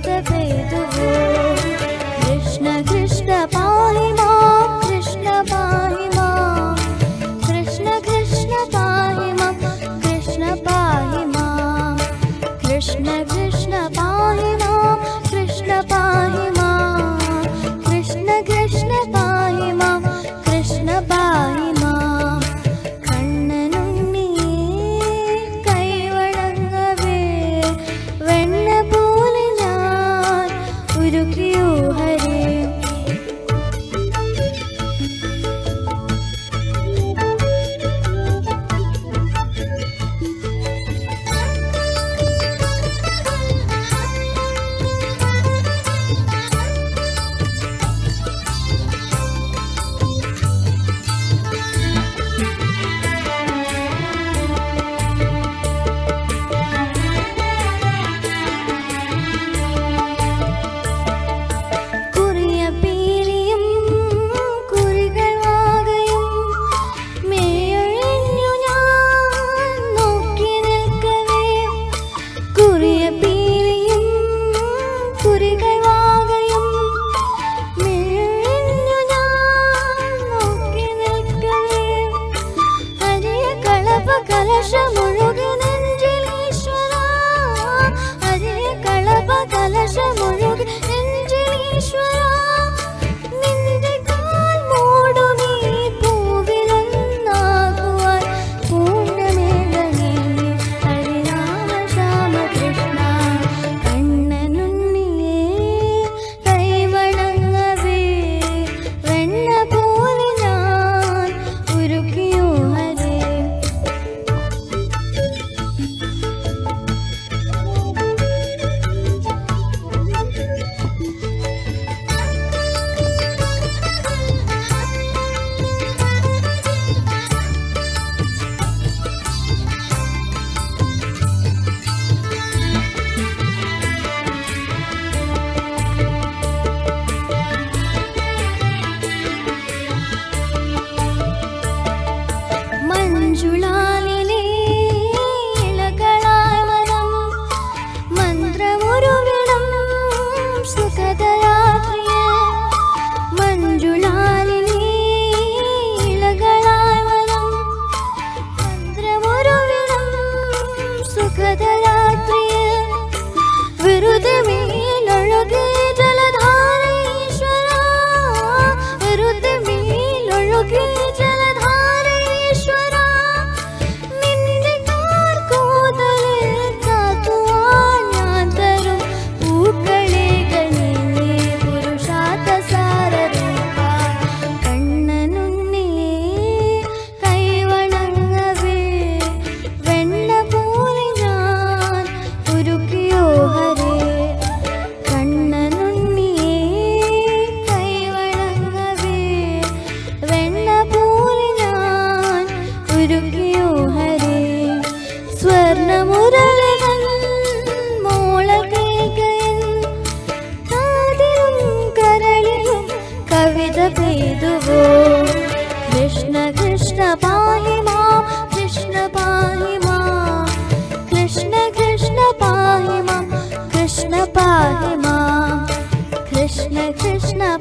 कविता पेदुवो कृष्ण कृष्ण पाहि मां कृष्ण पाहि मां कृष्ण कृष्ण पाहि मां कृष्ण पाहि मां कृष्ण कृष्ण पाहि मां कृष्ण पाहि मां कृष्ण कृष्ण पाहि मां कृष्ण पाहि मां കണ്ണനുണ്ണിയേ കൈവണങ്ങവേ വെണ്ണ പോലെ ഞാൻ ഉരുകിയോ ഹരേ कृष्ण कृष्ण पाहि मां कृष्ण पाहि मां कृष्ण कृष्ण पाहि मां कृष्ण पाहि मां कृष्ण कृष्ण